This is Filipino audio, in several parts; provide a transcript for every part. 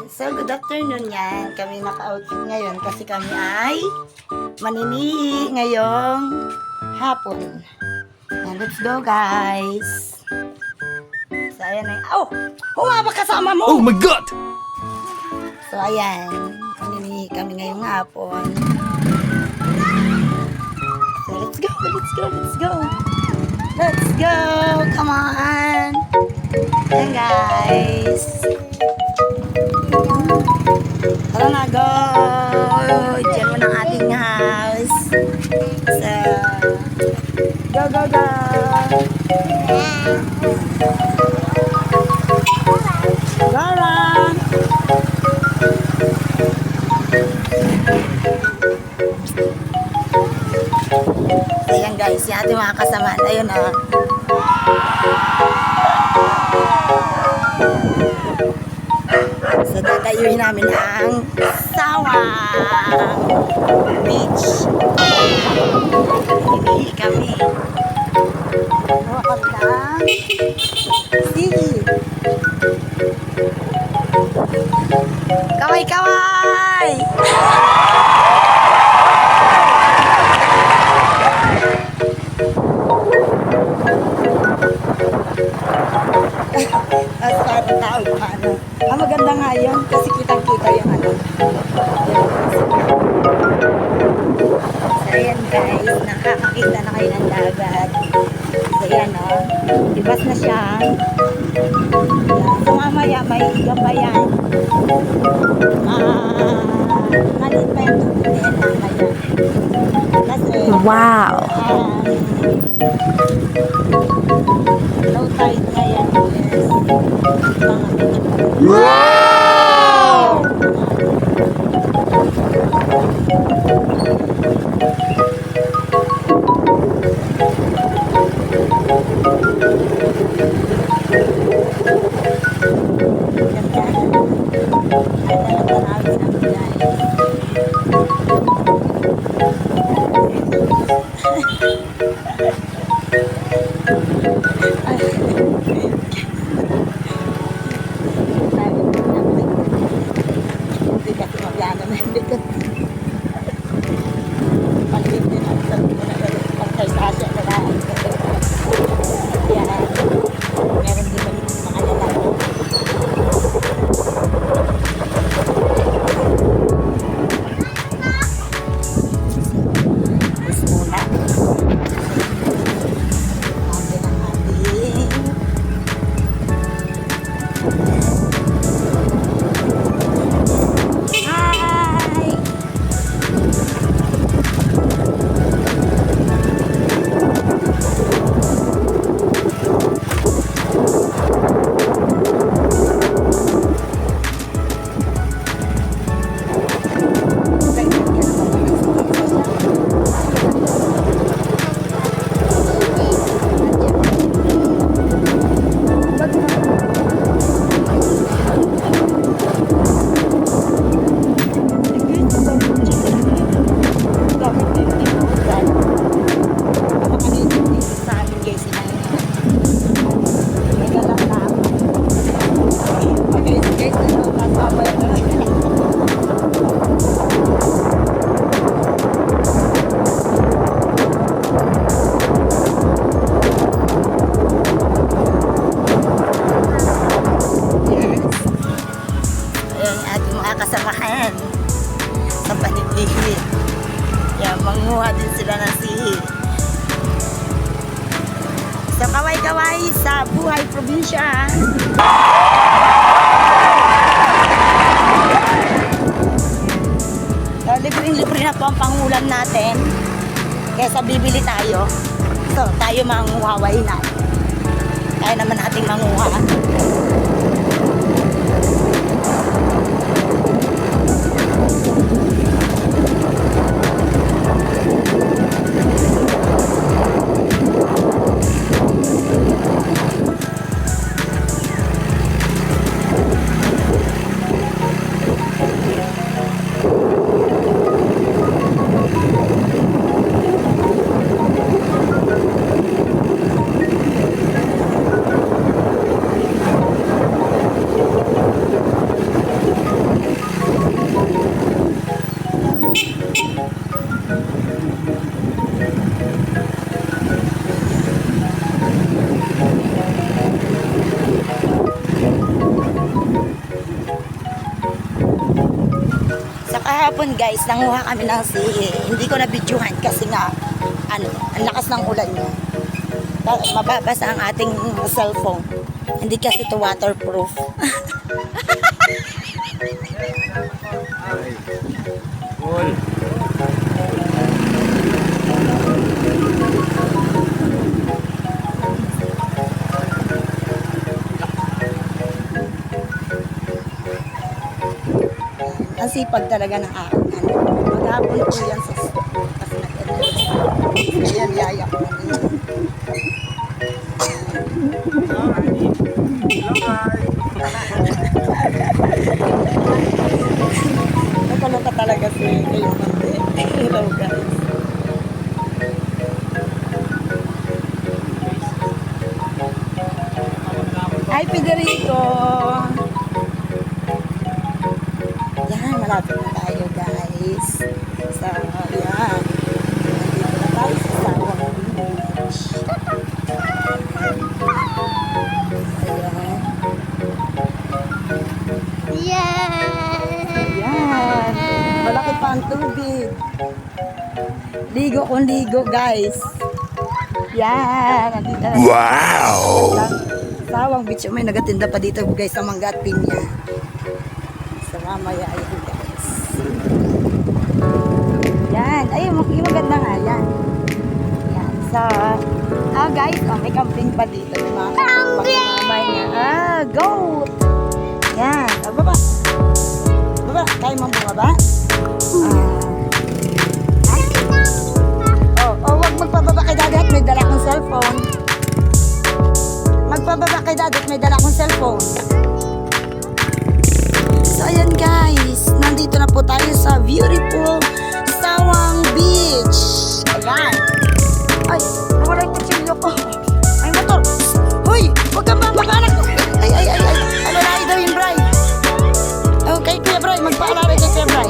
So, good afternoon yan. Kami naka-outfit ngayon kasi kami ay maninihi ngayong hapon. And let's go, guys. So, ayan na. Oh! Humaba kasama mo! Oh my God! So, ayan. Maninihi kami ngayong hapon. So, let's go, let's go, let's go. Let's go! Come on! Ayan, guys. Tara na, go! Diyan mo ng ating house. So, go, go, go! Go, run! Ayan, guys, yung ating mga kasamaan. Ayun, oh. So, dadayuhin namin ang Sawang Beach. Hindi kami. Wakal lang. Sige. Kaway-kaway! As parang tao yung ano. Ang maganda nga yun kasi kitang-kita yung ano. So ayan, guys, nakakakita na kayo ng dagat. So ayan, oh. Libas na siya. So mamaya may gabayan. Nalit pa yung tubutin mamaya. Kasi Wow! low tide ngayon is Wow! kasamahan sa panitihi. Yan, manguha din sila ng sihi. So, kaway-kaway sa buhay probinsya. So, libre-libre na po ang pangulam natin. Kesa bibili tayo. So, tayo manguhaway na. Kaya naman nating manguha. Sa kahapon guys, nanguha kami ng sihi. Hindi ko na videohan kasi nga, ang lakas ng ulan niya. Mababasa ang ating cellphone. Hindi kasi ito waterproof. Cool. Ang sipag talaga ng aking ano. Maghapon po yan sa school kasi nag-edit. Ayan, yaya ko na din. Nakaloka talaga si kayo mante. Hello guys. Hi Federico! Yan, malapit na tayo guys. So, yan. Nandito na tayo sa Sawang Beach. Ayan. Ayan. Malaki pa ang tubig. Ligo kung ligo guys. Yan. Nandito na. Wow! Sawang Beach. May nagatinda pa dito guys sa mangga at pinya. Sa mamaya ayun guys. Yan. Ayun, yung maganda nga yan. Yan. So, guys, may camping pa dito. Yung mga pangmamay niya. Goat! Yan. Baba. Baba. Kaya mong bumaba? Wag magpababa kay daddy at may dala kong cellphone. Magpababa kay daddy at may dala kong cellphone. So, ayan guys. Nandito na po tayo sa beautiful Sawang Beach. Ayan. Ay, nawala yung kutsilyo ko. Ay, motor. Hoy, huwag kang bababa anak. Ay. Alalahi daw yung Bray. Okay, Kuya Bray. Magpaalala kay Kuya Bray.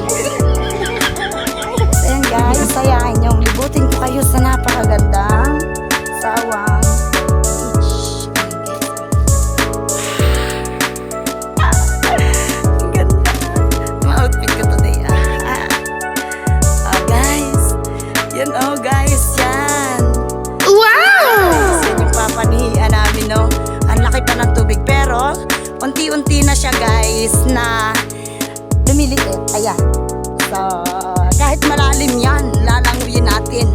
Ayan guys, sayahin niyong libutin ko kayo sa napakagandang Sawang Beach. Ang ganda. Ang outfit ko today. Guys. Yan guys, yan. Wow! Yan yung papanihian namin, no. Ang laki pa ng tubig. Pero, unti-unti na siya guys na lumiliit. Ayan. So, kahit malalim yan, lalanguyin natin,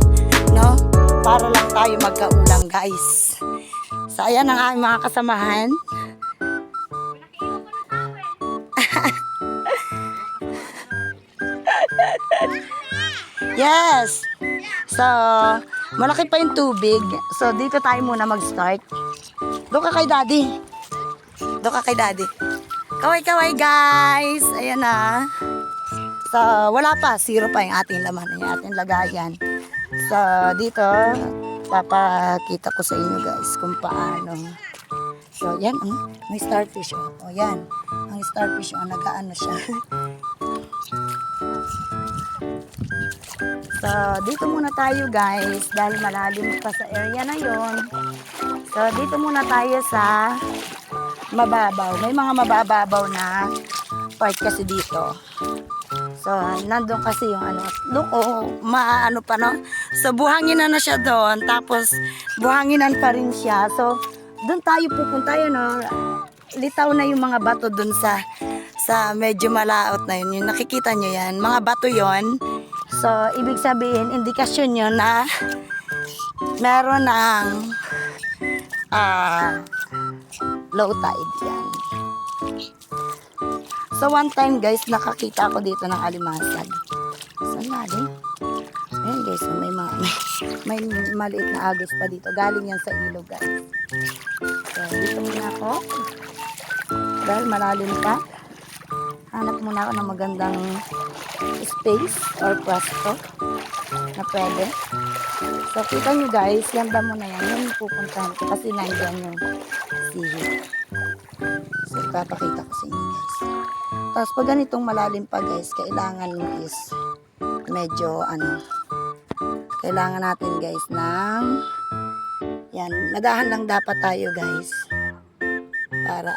no? Para lang tayo magkaulang, guys. So, ayan ang aming mga kasamahan. Yes! So, malaki pa yung tubig. So, dito tayo muna mag-start. Doon ka kay daddy. Doon ka kay daddy. Kaway-kaway, guys! Ayan na. So, wala pa. Zero pa yung ating laman. Yung ating lagayan. So, dito, papakita ko sa inyo, guys, kung paano. So, yan. May starfish, oh. O, yan. Ang starfish, oh, nag-ano siya. So, dito muna tayo, guys. Dahil malalim pa sa area na yon. So, dito muna tayo sa mababaw. May mga mabababaw na part kasi dito. So, nandun kasi yung ano, maano pa, no? So, buhanginan na siya doon. Tapos, buhanginan pa rin siya. So, doon tayo pupunta yun, no? Litaw na yung mga bato doon sa medyo malaot na yun. Yung nakikita nyo yan, mga bato yon. So, ibig sabihin, indikasyon yun na meron ng low tide yan. So, one time guys, nakakita ako dito ng alimasag. Saan natin? Ayan guys, may maliit na agos pa dito. Galing yan sa ilog guys. So, dito muna ako. Dahil malalim pa. Hanap muna ako ng magandang space or pwesto na pwede. So, kita nyo guys, yan damo na yan. Yan pupuntahan ko kasi nandiyan yung sihig. So, ipapakita ko sa inyo guys. Tapos, pag ganitong malalim pa guys, kailangan mo is medyo kailangan natin guys ng yan, madahan lang dapat tayo guys para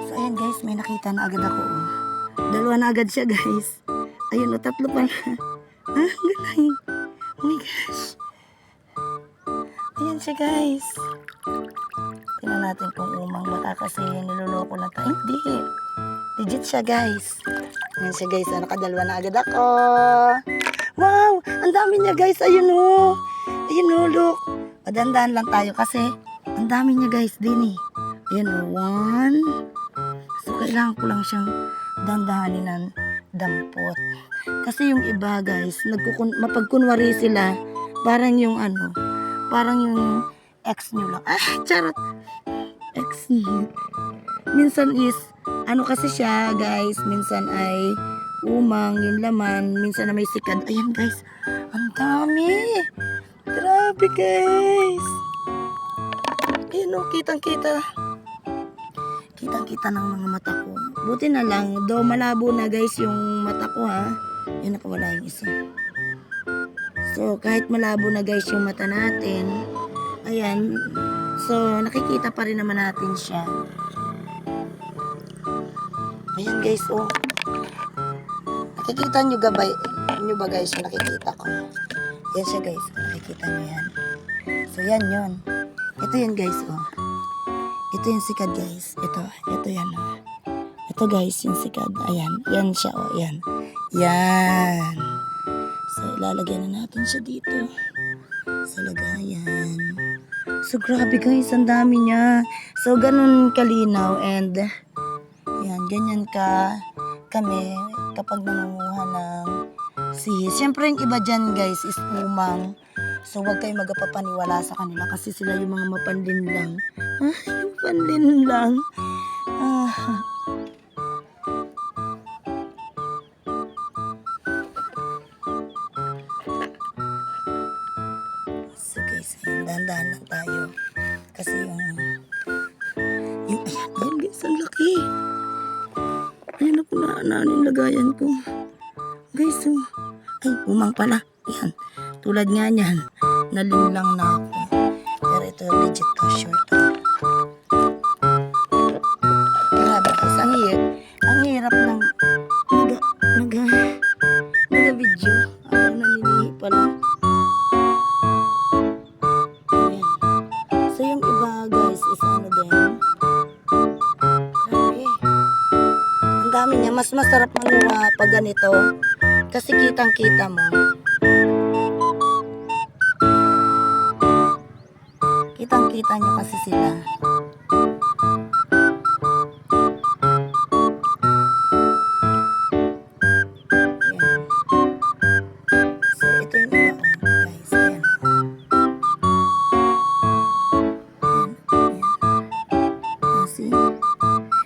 So, ayan Ayan guys, may nakita na agad ako. Oh. Dalawa na agad siya guys. Ayun, oh, tatlo pala. Ah, galing. Oh my gosh. Ayan siya guys. Tingnan natin kung umang baka kasi niloloko na tayo. Hindi. Legit siya guys. Ayan siya guys. Nakadalawa na agad ako. Wow! Ang dami niya guys. Ayun o. Ayun o, look. Padandaan lang tayo kasi ang dami niya guys din eh. Ayun o. One. So, kailangan ko lang siyang dandahanin ng dampot. Kasi yung iba guys, mapagkunwari sila, parang yung ano, parang yung ex nyo lang. Ah, charot. Ex nyo. Minsan is, ano kasi siya guys, minsan ay umang yung laman, minsan na may sikad. Ayan guys, ang dami. Grabe guys. Ayan o, kitang-kita. Kitang-kita ng mga mata ko. Buti na lang, though malabo na guys yung mata ko ha. Yan, nakawala yung isa. So, kahit malabo na guys yung mata natin, ayan, so, nakikita pa rin naman natin siya. Ayan guys, oh. Nakikita nyo ba guys yung nakikita ko? Yan siya guys, nakikita nyo yan. So, yan yun. Ito yan guys, oh. Ito yung sikad guys. Ito yan, oh. Ito guys, yung sikad. Ayan, yan siya, oh. Yan. Yan. So, ilalagyan na natin siya dito. Sa lagayan. So, grabe guys, ang dami niya. So, ganun kalinaw and yan, ganyan kami kapag nangunguha ng sihis. Siyempre, yung iba dyan guys is umang. So, huwag kayo magpapaniwala sa kanila kasi sila yung mga mapanlin lang. Yung panlin lang. So guys, dahan-dahan lang tayo. Kasi ayan guys, ang laki. Ayan ako na yung lagayan ko. Guys, oh. Ay, umang pala. Ayan. Tulad nga niyan, nalinlang na ako. Pero ito legit to, short. Grabe guys, ang hirap ng naga-video. Habang naninihi pala. Ayan. So yung iba guys is ano din. Grabe. Ang dami niya. Mas masarap manguha pag ganito. Kasi kitang-kita mo. Kitang-kita nyo kasi sila. Ayan. So, ito yung iba guys. Ayan. Kasi,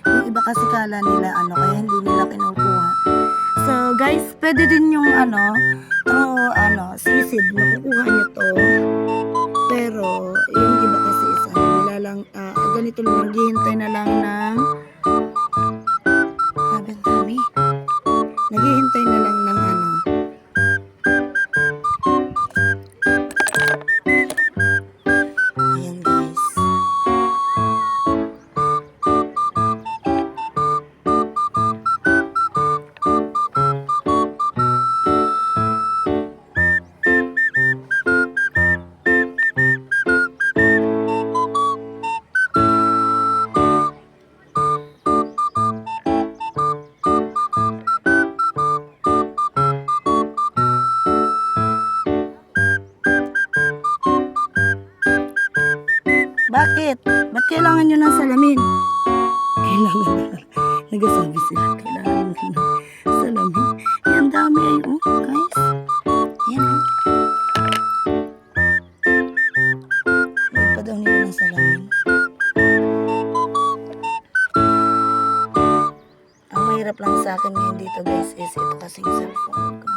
yung iba kasi kala nila kaya hindi nila kinukuha. So, guys, pwede din yung sisid. Makukuha nyo to. Pero, yung iba kasi is, ganito lang, naghihintay na lang ng, sabi ang dami. Naghihintay na lang ng ayan guys. Bakit? Ba't kailangan nyo ng salamin? Kailangan na. Nagasabi sila. Kailangan nyo ng salamin. Yan dami ay, guys. Yan, Huwag pa daw nila ng salamin. Ang mahirap lang sa akin ngayon dito, guys, is ito kasing cellphone ko.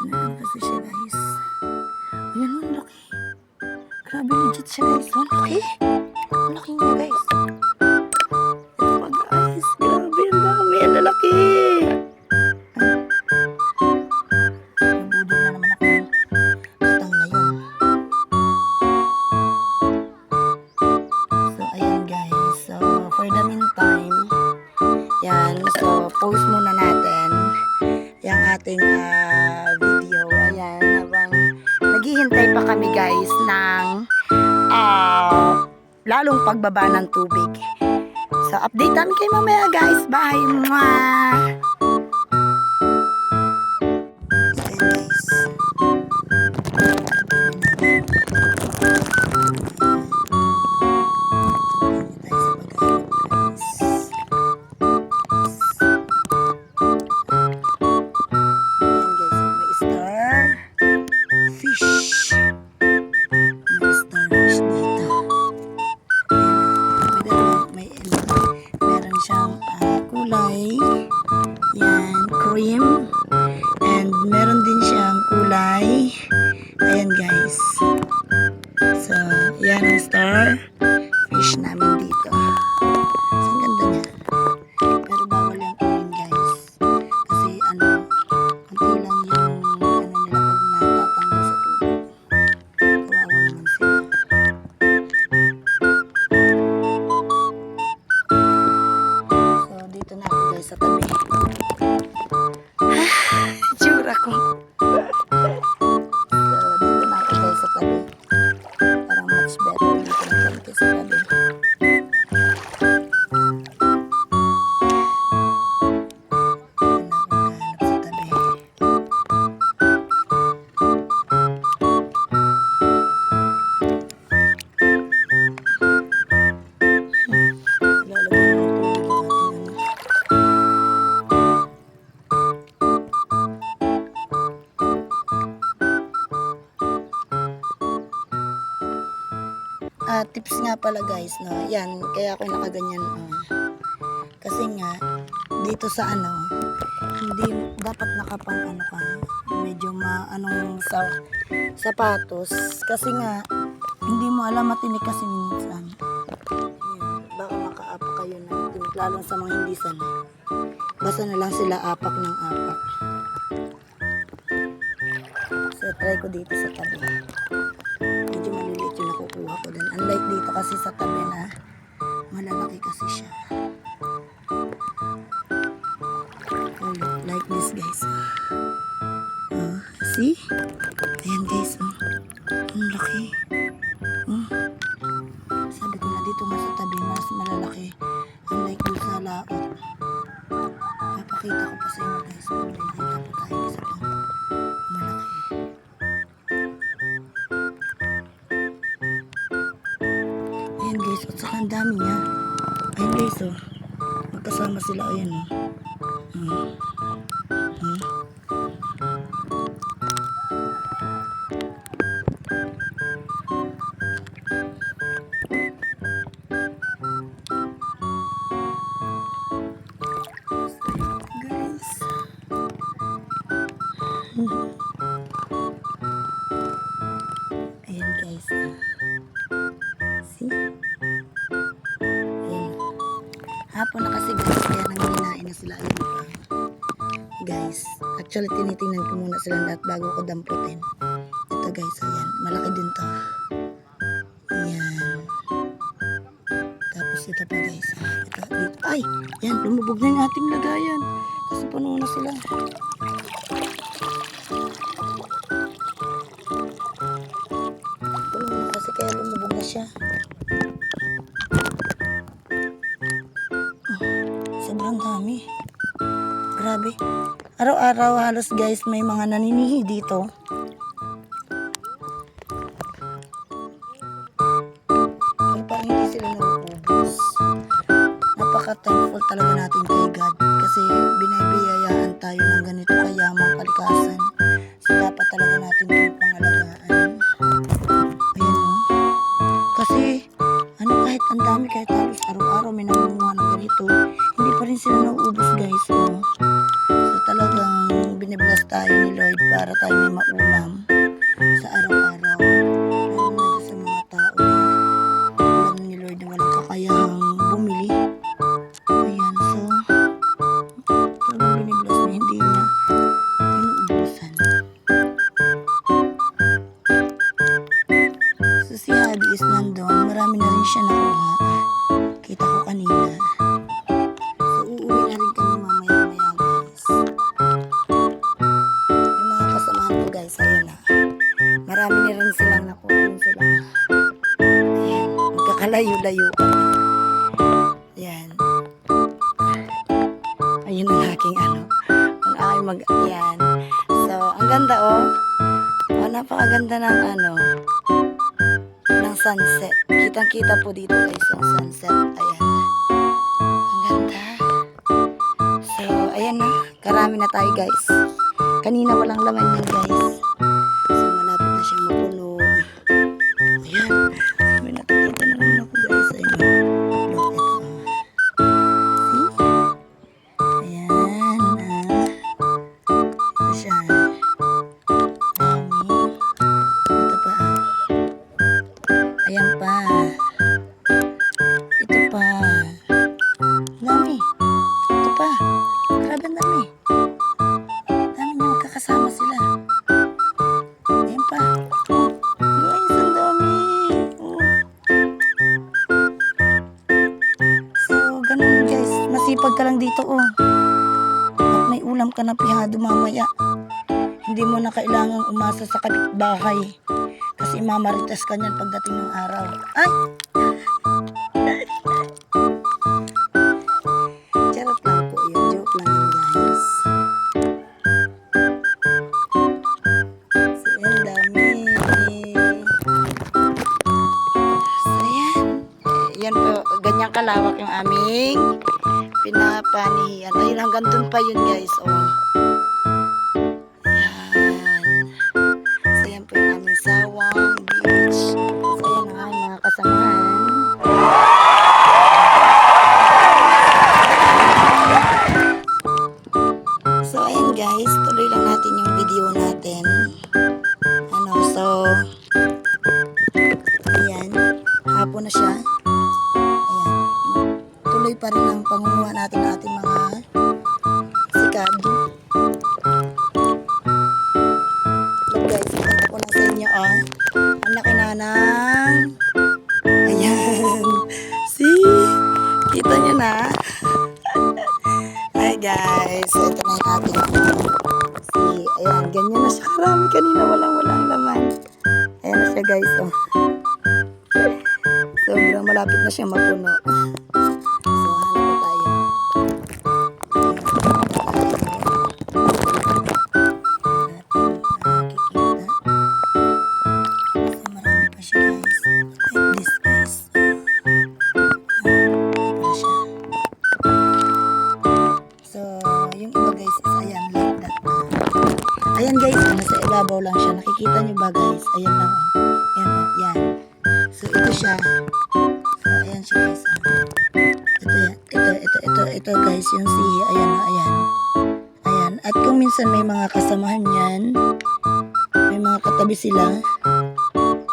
Ano kasi siya, guys. Ayan, ang laki. Grabe, legit siya guys. Ang laki. Ang laki niya guys. Ito pa guys. Grabe, ang dami. Ang lalaki. Nabudol na naman ako ng katang na yun. So, ayan guys. So, for the meantime, Yan, so post muna natin yung ating video. Ayan, habang naghihintay pa kami guys ng lalong pagbaba ng tubig. So update namin kayo mamaya guys. Bye! Mwah! Ayan guys. Kulay, yan, cream, and meron din siyang kulay, ayan guys, so yan ang star fish namin dito. So, ang ganda niya, pero bawal yung kunin guys, kasi konti lang yung nila pag natatanggal sa tubig, kawawa naman sila. Dito na ako guys sa tabi. Tsura ko. So, dito na ako guys sa tabi. Parang much better dito na kami sa tabi. Dito na ako sa tabi. Tips nga pala guys, no? Yan, kaya ako nakaganyan. Kasi nga, dito sa hindi dapat nakapang ka, medyo sa sapatos. Kasi nga, hindi mo alam matinik kasi minsan. Baka makaapa kayo na tinik, lalong sa mga hindi sanay. Basta na lang sila apak ng apak. So, try ko dito sa tabi. Medyo maliliit yung nakukuha ko din. Unlike dito kasi sa tabi na malalaki kasi siya. Oh, like this guys. See? Ayan guys. Ang laki. Sabi ko na dito nga sa tabi mas malalaki. Unlike dito sa laot. Papakita ko pa sa inyo guys. Pag nakita po tayo isa pang malaki. Ayan guys, at saka ang dami niya. Ayan guys, magkasama sila. Ayan guys. Ayan guys. See? Ayan. Hapon na kasi guys, kaya nanghinain na sila. Ayan pa. Guys, actually tinitingnan ko muna sila lahat bago ko damputin. Ito guys, ayan. Malaki din to. Ayan. Tapos ito pa guys. Ito, dito. Ay! Yan, lumubog na yung ating lagayan. Kasi puno na sila. Puno na kasi kaya lumubog na siya. Sobrang dami. Grabe. Araw-araw halos guys may mga naninihi dito. Pero parang hindi sila nauubos. Napaka-thankful talaga natin kay God. Kasi binibiyayaan tayo ng ganito kayamang kalikasan. So dapat talaga natin itong pangalagaan. Ayan o. Kasi kahit ang dami, kahit halos araw-araw may nangunguha ng ganito, hindi pa rin sila nauubos guys. So talagang binibless tayo ni Lord para tayo may maulam sa araw-araw. Lalo na sa mga tao na alam ni Lord na walang kakayahang bumili. Ayan, so talagang binibless niya, hindi niya inuubusan. So si Abby is nandun, marami na rin siya nakuha. Kita ko kanina. So uuwi na Ayun ang aking ano. Ang aking yan. So, ang ganda oh. Oh, napakaganda ng ano. Ng sunset. Kitang-kita po dito guys ang sunset. Ayan. Ang ganda. So, ayan na. Karami na tayo guys. Kanina walang laman yan guys. So, malapit na siyang mapuno. Ayan. May nakikita na naman ako guys. Ayan. Look, ito. See? Ayan. Ito siya. Dami. Ito pa. Ayan pa. Ito pa. Dami. Ito pa. Grabe ang dami. Dami niya magkakasama sila. Ayan pa. Guys, ang dami. Oh. So, ganun guys. Masipag ka lang dito oh. At may ulam ka na pihado mamaya. Hindi mo na kailangang umasa sa kapitbahay. Kasi mamarites ka niyan pagdating ng araw. Ay! Charot lang po yun. Joke lang yun guys. So, ang dami. So, yan. Yan po. Ganyang kalawak yung aming pinapanihian. Ayun, hanggang dun pa yun guys. Oh. Ayan po yung aming Sawang Beach. So, ayan ang aming mga kasamahan. So, ayan guys. Tuloy lang natin yung video natin. So, ayan. Hapon na siya. Ayan. Tuloy pa rin ang pangunguha natin ng ating mga sikad. Guys, ipagta ko lang sa inyo oh. Ang laki na ng ayan. See? Kita nyo na? Hi guys. So, ito na yung ating see, ayan. Ganyan na siya karami. Kanina walang laman. Ayan na siya guys oh. Sobrang malapit na siya mapuno. So, hanap pa tayo. Ayan guys, nasa ibabaw lang siya. Nakikita nyo ba guys? Ayan lang. Ayan o, yan. So ito siya. So ayan siya guys. Ito yan. Ito guys, yung sihi. Ayan o, ayan. Ayan. At kung minsan may mga kasamahan yan, may mga katabi sila.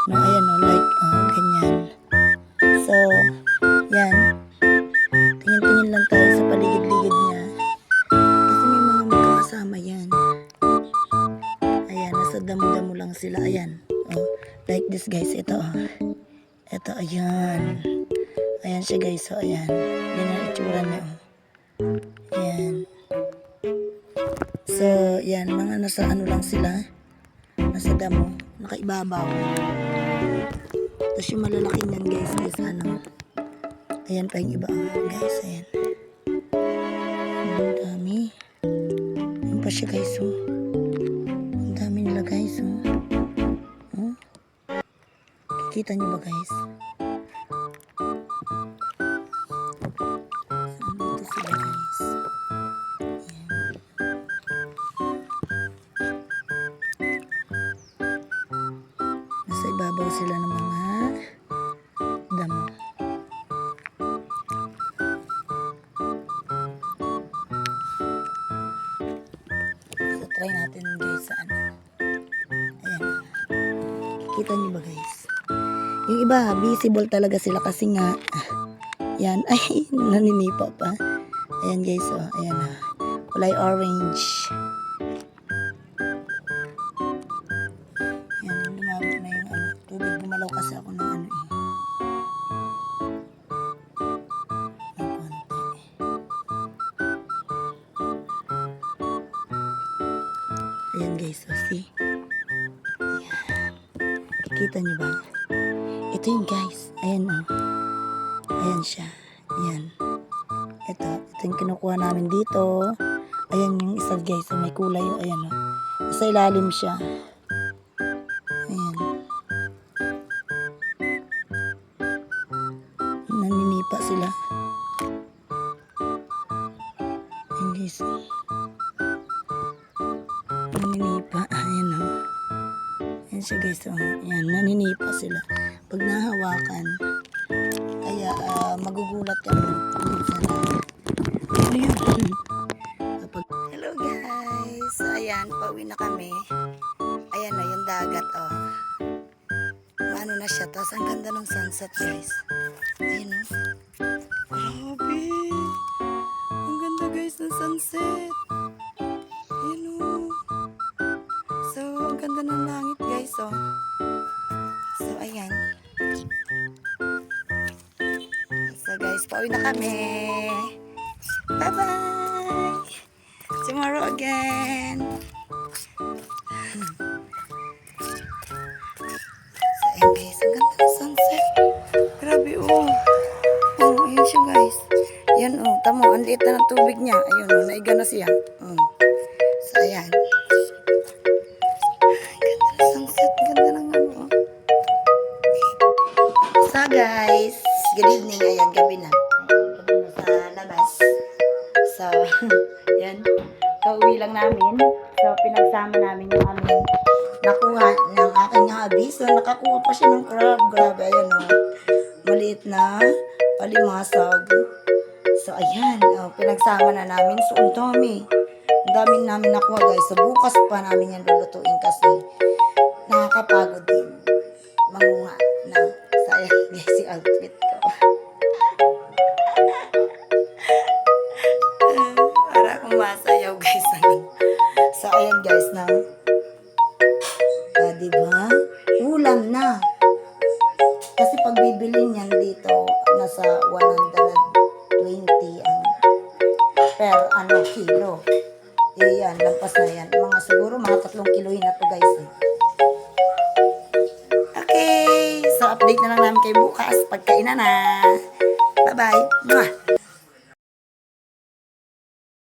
No, ayan o, like, ganyan. So, yan. Tingin-tingin lang tayo sa paligid-ligid niya. Kasi may mga magkakasama yan. Ayan, nasa damo-damo lang sila. Ayan. Oh, like this guys. Ito oh. Ito, ayan. Ayan siya guys. So, ayan. Yan ang itsura niya oh. Ayan. So, yan. Mga nasa ano lang sila. Nasa damo. Nakaibabaw. Tapos yung malalaking yan guys. Guys, ano. Ayan pa yung iba oh. Guys, ayan. Ang dami. Ayan pa siya guys oh. Guys, oh. Kikita nyo ba guys? Andito sila guys. Ayan. Nasa ibabaw sila ng mga damo. So try natin guys sa ano. Kita niyo ba guys? Yung iba, visible talaga sila kasi nga, yan, ay, naninipa pa. Ayan guys, oh, ayan na. Kulay orange. Ayan, lumabot na yung ano, tubig. Gumalaw kasi ako ng ano eh. Ng konti. Ayan guys, oh, see? Kita niyo ba? Ito yun guys. Ayan o. Ayan siya. Ayan. Ito kasi yung kinukuha namin dito. Ayan yung isa guys, may kulay yung ayan o. Sa ilalim siya. Ayan. Naninipa sila. Ayan guys. Naninipa. Ayan o. Ayan siya guys o. Ayan, naninipa sila. Pag nahawakan, kaya magugulat ka minsan. Ano yun? Hello guys! So, ayan, pauwi na kami. Ayan na yung dagat, oh. Maano na siya. Tapos ang ganda ng sunset guys. Ayan o. Grabe! Ang ganda guys ng sunset. Ayan o. So, ang ganda ng langit guys, oh. So, ayan. So guys, pauwi na kami. Bye-bye! Tomorrow again. So ayan guys, ang ganda ng sunset. Grabe oh. Oh, ayan siya guys. Yan oh, tamo, ang liit na ng tubig niya. Ayun oh, naiga na siya. So ayan. Ang ganda ng sunset, ang ganda ng ano oh. So guys, good evening. Ayan, gabi na. Sa labas. So, yan. Kauwi lang namin. So, pinagsama namin yung aming nakuha ng aking hobby. So, nakakuha pa siya ng crab. Grabe, ayan o. Maliit na palimasag. So, ayan. Oh, pinagsama na namin. So, ang dami. Ang dami namin nakuha guys. So, bukas pa namin yan lulutuin kasi nakakapagod din. Manguha na. Sayang guys, si outfit ko. Para akong masayaw guys. So ayan guys na. Diba? Ulam na. Kasi pag bibili niyan dito, nasa 120 ang per kilo. Yan, lampas na yan. Mga siguro mga 3 kilohin na to guys. Okay, so update na lang namin kayo bukas. Pagkainan na. Bye-bye. Mwah!